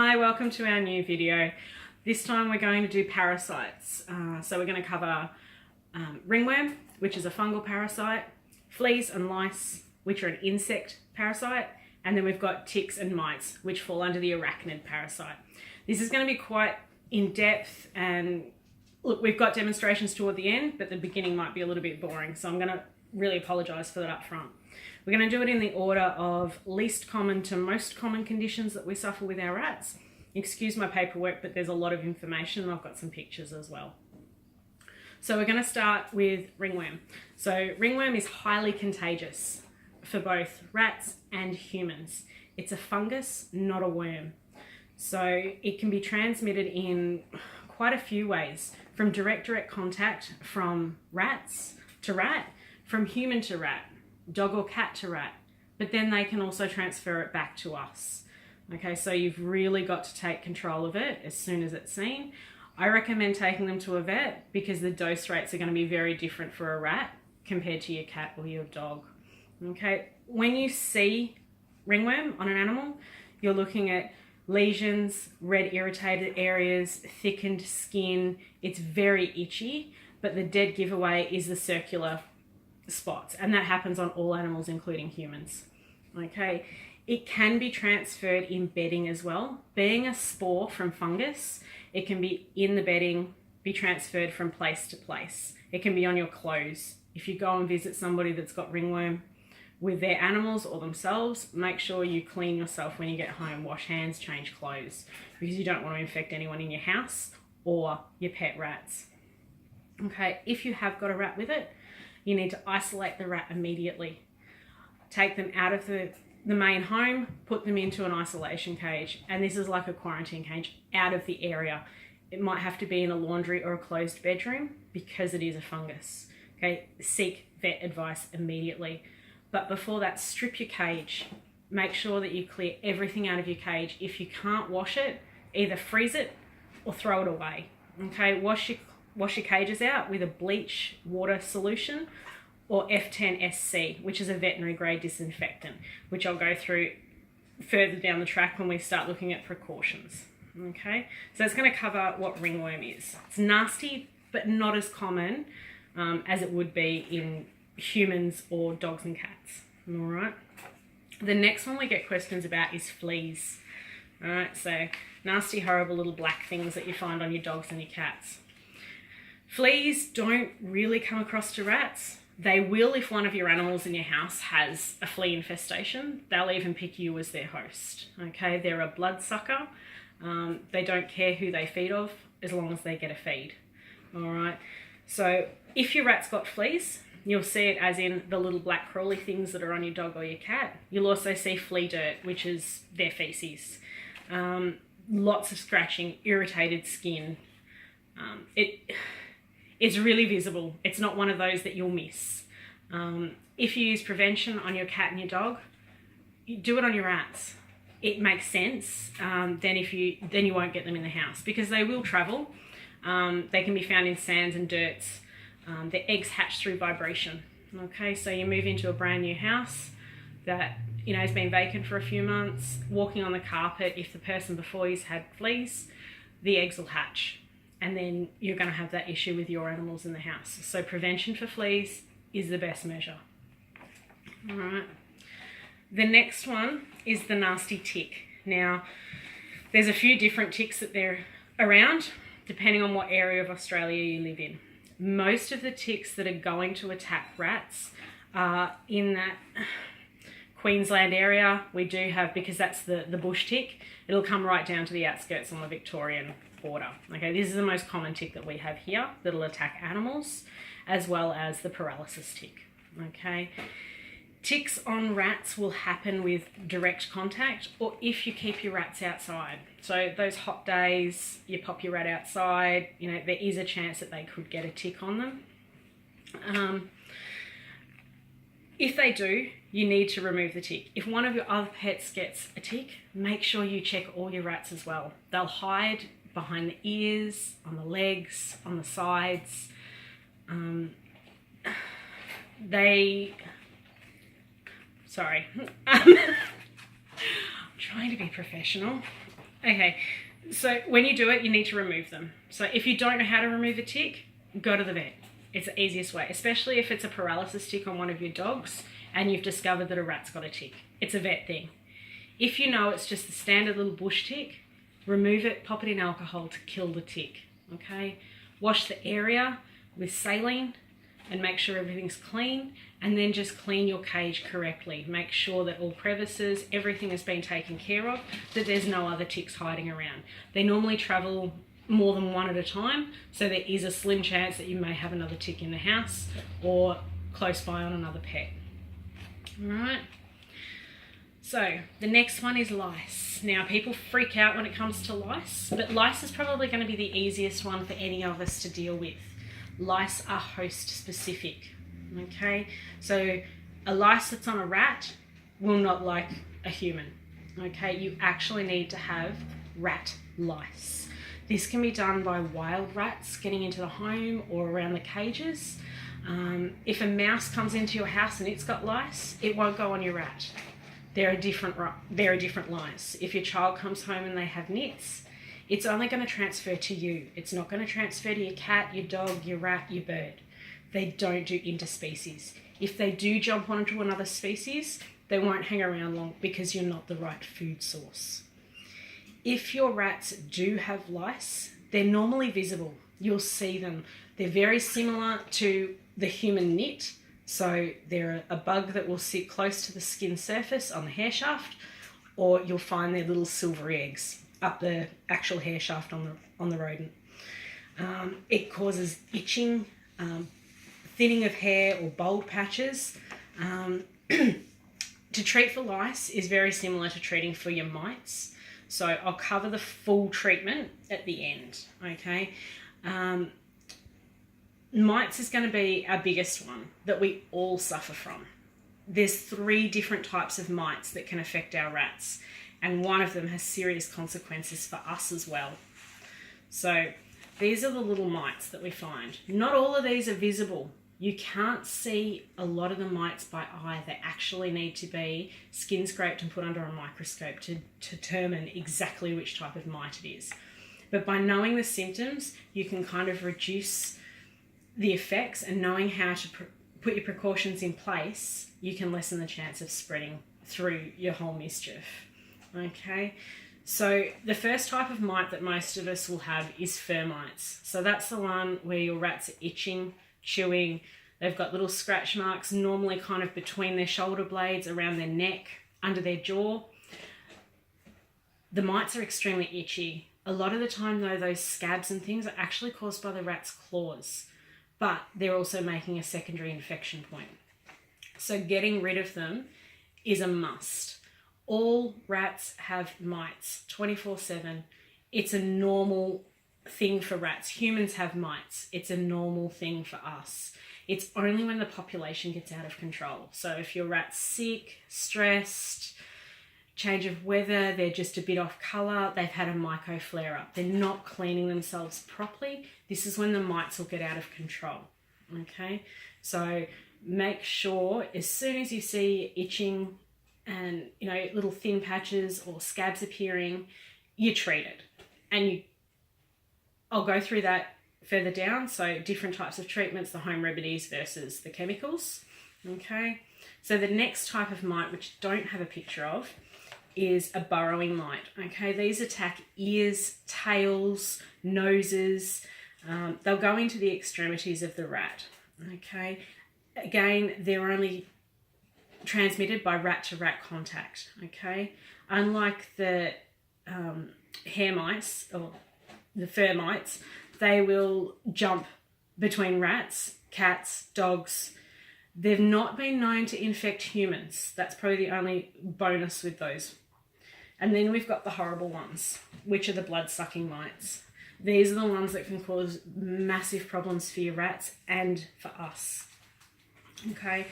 Hi, welcome to our new video. This time we're going to do parasites. So we're going to cover ringworm, which is a fungal parasite, fleas and lice, which are an insect parasite, and then we've got ticks and mites, which fall under the arachnid parasite. This is going to be quite in-depth, and look, we've got demonstrations toward the end, but the beginning might be a little bit boring, so I'm going to really apologise for that up front. We're going to do it in the order of least common to most common conditions that we suffer with our rats. Excuse my paperwork, but there's a lot of information, and I've got some pictures as well. So we're going to start with ringworm. So ringworm is highly contagious for both rats and humans. It's a fungus, not a worm. So it can be transmitted in quite a few ways, from direct contact from rats to rat, from human to rat, dog or cat to rat, but then they can also transfer it back to us. Okay, so you've really got to take control of it as soon as it's seen. I recommend taking them to a vet because the dose rates are going to be very different for a rat compared to your cat or your dog. Okay, when you see ringworm on an animal, you're looking at lesions, red irritated areas, thickened skin. It's very itchy, but the dead giveaway is the circular spots, and that happens on all animals, including humans. Okay, it can be transferred in bedding as well. Being a spore from fungus, it can be in the bedding, be transferred from place to place. It can be on your clothes. If you go and visit somebody that's got ringworm with their animals or themselves, make sure you clean yourself when you get home, wash hands, change clothes, because you don't want to infect anyone in your house or your pet rats. Okay, if you have got a rat with it, you need to isolate the rat immediately. Take them out of the main home, put them into an isolation cage, and this is like a quarantine cage, out of the area. It might have to be in a laundry or a closed bedroom because it is a fungus. Okay, seek vet advice immediately. But before that, strip your cage. Make sure that you clear everything out of your cage. If you can't wash it, either freeze it or throw it away. Okay, wash your cages out with a bleach water solution or F10SC, which is a veterinary grade disinfectant, which I'll go through further down the track when we start looking at precautions. Okay, so it's going to cover what ringworm is. It's nasty, but not as common as it would be in humans or dogs and cats. All right. The next one we get questions about is fleas. All right, so nasty, horrible little black things that you find on your dogs and your cats. Fleas don't really come across to rats. They will if one of your animals in your house has a flea infestation. They'll even pick you as their host. Okay, they're a bloodsucker. They don't care who they feed off as long as they get a feed. All right, so if your rat's got fleas, you'll see it as in the little black crawly things that are on your dog or your cat. You'll also see flea dirt, which is their feces. Lots of scratching, irritated skin. It's really visible. It's not one of those that you'll miss. If you use prevention on your cat and your dog, you do it on your rats. It makes sense. Then you won't get them in the house because they will travel. They can be found in sands and dirts. Their eggs hatch through vibration. Okay, so you move into a brand new house that has been vacant for a few months. Walking on the carpet, if the person before you's had fleas, the eggs will hatch. And then you're going to have that issue with your animals in the house. So prevention for fleas is the best measure. All right. The next one is the nasty tick. Now, there's a few different ticks that they're around, depending on what area of Australia you live in. Most of the ticks that are going to attack rats are in that Queensland area. We do have, because that's the bush tick, it'll come right down to the outskirts on the Victorian border. Okay, this is the most common tick that we have here that'll attack animals, as well as the paralysis tick. Okay, ticks on rats will happen with direct contact or if you keep your rats outside. So those hot days, you pop your rat outside, there is a chance that they could get a tick on them. If they do, you need to remove the tick. If one of your other pets gets a tick, make sure you check all your rats as well. They'll hide behind the ears, on the legs, on the sides. Sorry. I'm trying to be professional. Okay, so when you do it, you need to remove them. So if you don't know how to remove a tick, go to the vet. It's the easiest way, especially if it's a paralysis tick on one of your dogs and you've discovered that a rat's got a tick. It's a vet thing. If you know it's just the standard little bush tick, remove it, pop it in alcohol to kill the tick, okay? Wash the area with saline and make sure everything's clean, and then just clean your cage correctly. Make sure that all crevices, everything has been taken care of, that there's no other ticks hiding around. They normally travel more than one at a time, so there is a slim chance that you may have another tick in the house or close by on another pet. All right. So the next one is lice. Now people freak out when it comes to lice, but lice is probably going to be the easiest one for any of us to deal with. Lice are host specific, okay? So a lice that's on a rat will not like a human, okay? You actually need to have rat lice. This can be done by wild rats getting into the home or around the cages. If a mouse comes into your house and it's got lice, it won't go on your rat. There are very different lice. If your child comes home and they have nits, it's only going to transfer to you. It's not going to transfer to your cat, your dog, your rat, your bird. They don't do interspecies. If they do jump onto another species, they won't hang around long because you're not the right food source. If your rats do have lice, they're normally visible. You'll see them. They're very similar to the human nit. So they're a bug that will sit close to the skin surface on the hair shaft, or you'll find their little silver eggs up the actual hair shaft on the rodent. It causes itching, thinning of hair or bald patches. To treat for lice is very similar to treating for your mites. So I'll cover the full treatment at the end, okay? Mites is going to be our biggest one that we all suffer from. There's 3 different types of mites that can affect our rats, and one of them has serious consequences for us as well. So these are the little mites that we find. Not all of these are visible. You can't see a lot of the mites by eye. They actually need to be skin scraped and put under a microscope to determine exactly which type of mite it is. But by knowing the symptoms, you can kind of reduce the effects, and knowing how to put your precautions in place, you can lessen the chance of spreading through your whole mischief. Okay, so the first type of mite that most of us will have is fur mites. So that's the one where your rats are itching, chewing, they've got little scratch marks, normally kind of between their shoulder blades, around their neck, under their jaw. The mites are extremely itchy. A lot of the time though, those scabs and things are actually caused by the rat's claws, but they're also making a secondary infection point. So getting rid of them is a must. All rats have mites 24/7. It's a normal thing for rats. Humans have mites. It's a normal thing for us. It's only when the population gets out of control. So if your rat's sick, stressed, change of weather, they're just a bit off colour, they've had a myco flare up, they're not cleaning themselves properly, this is when the mites will get out of control. Okay, so make sure as soon as you see itching and little thin patches or scabs appearing, you treat it. And I'll go through that further down. So different types of treatments, the home remedies versus the chemicals. Okay, so the next type of mite, which I don't have a picture of, is a burrowing mite. Okay, these attack ears, tails, noses. They'll go into the extremities of the rat. Okay, again, they're only transmitted by rat-to-rat contact. Okay, unlike the hair mice or the fur mites, they will jump between rats, cats, dogs. They've not been known to infect humans. That's probably the only bonus with those. And then we've got the horrible ones, which are the blood-sucking mites. These are the ones that can cause massive problems for your rats and for us. Okay,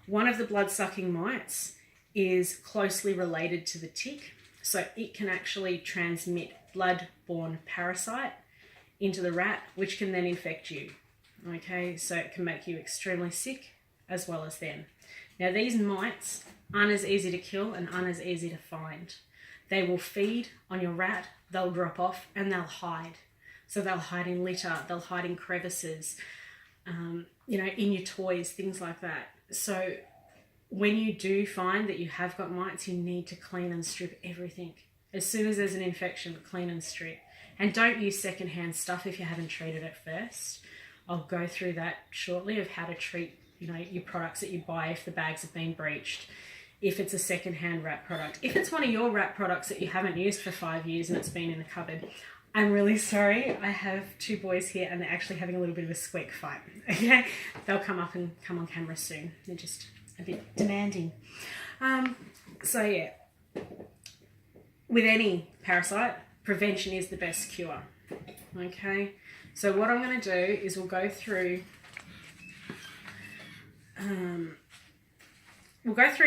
one of the blood-sucking mites is closely related to the tick, so it can actually transmit blood-borne parasite into the rat, which can then infect you. Okay, so it can make you extremely sick as well as them. Now these mites aren't as easy to kill and aren't as easy to find. They will feed on your rat, they'll drop off, and they'll hide. So they'll hide in litter, they'll hide in crevices, you know, in your toys, things like that. So when you do find that you have got mites, you need to clean and strip everything. As soon as there's an infection, clean and strip. And don't use secondhand stuff if you haven't treated it first. I'll go through that shortly of how to treat, you know, your products that you buy if the bags have been breached. If it's a secondhand rat product. If it's one of your rat products that you haven't used for 5 years and it's been in the cupboard, I'm really sorry. I have 2 boys here and they're actually having a little bit of a squeak fight. Okay? They'll come up and come on camera soon. They're just a bit demanding. So yeah, with any parasite, prevention is the best cure. Okay? So what I'm going to do is we'll go through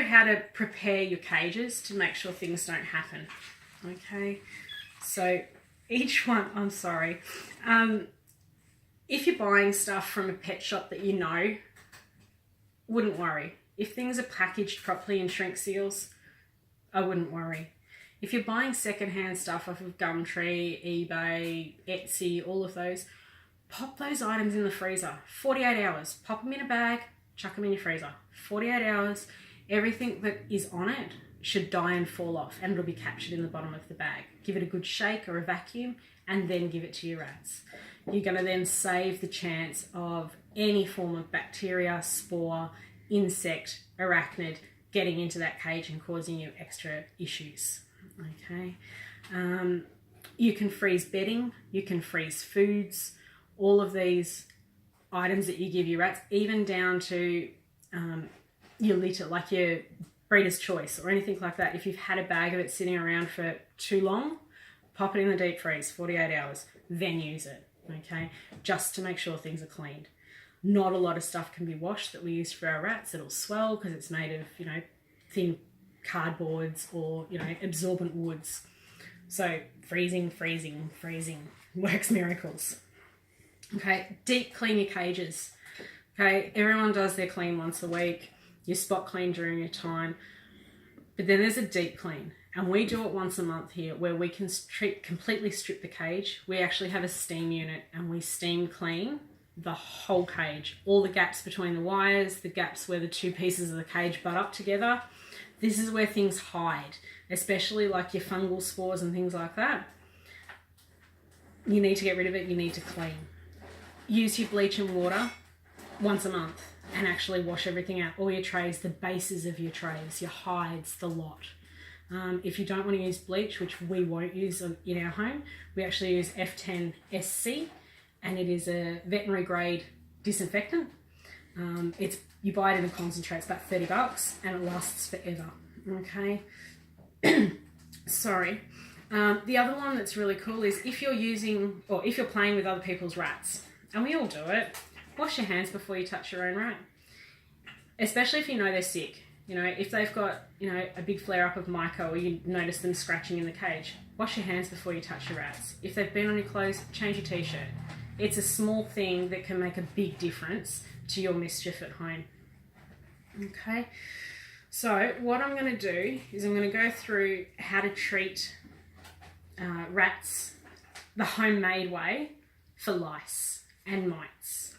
how to prepare your cages to make sure things don't happen. Okay? So each one, I'm sorry. If you're buying stuff from a pet shop that you know, wouldn't worry. If things are packaged properly in shrink seals, I wouldn't worry. If you're buying secondhand stuff off of Gumtree, eBay, Etsy, all of those, pop those items in the freezer. 48 hours. Pop them in a bag, chuck them in your freezer. 48 hours, everything that is on it should die and fall off, and it'll be captured in the bottom of the bag. Give it a good shake or a vacuum, and then give it to your rats. You're going to then save the chance of any form of bacteria, spore, insect, arachnid getting into that cage and causing you extra issues. Okay. You can freeze bedding, you can freeze foods, all of these items that you give your rats, even down to your litter, like your Breeder's Choice or anything like that. If you've had a bag of it sitting around for too long, pop it in the deep freeze, 48 hours, then use it, okay? Just to make sure things are cleaned. Not a lot of stuff can be washed that we use for our rats. It'll swell because it's made of, you know, thin cardboards or, you know, absorbent woods. So freezing works miracles. Okay, deep clean your cages. Okay, everyone does their clean once a week. You spot clean during your time. But then there's a deep clean. And we do it once a month here where we can completely strip the cage. We actually have a steam unit and we steam clean the whole cage. All the gaps between the wires, the gaps where the 2 pieces of the cage butt up together. This is where things hide, especially like your fungal spores and things like that. You need to get rid of it, you need to clean. Use your bleach and water once a month and actually wash everything out. All your trays, the bases of your trays, your hides, the lot. If you don't want to use bleach, which we won't use in our home, we actually use F10 SC, and it is a veterinary grade disinfectant. You buy it in a concentrate, it's about $30 and it lasts forever. Okay. Sorry. The other one that's really cool is if you're playing with other people's rats, and we all do it, wash your hands before you touch your own rat. Especially if you know they're sick. You know, if they've got, you know, a big flare up of mica or you notice them scratching in the cage, wash your hands before you touch your rats. If they've been on your clothes, change your t-shirt. It's a small thing that can make a big difference to your mischief at home. Okay, so what I'm going to do is I'm going to go through how to treat rats the homemade way for lice and mites.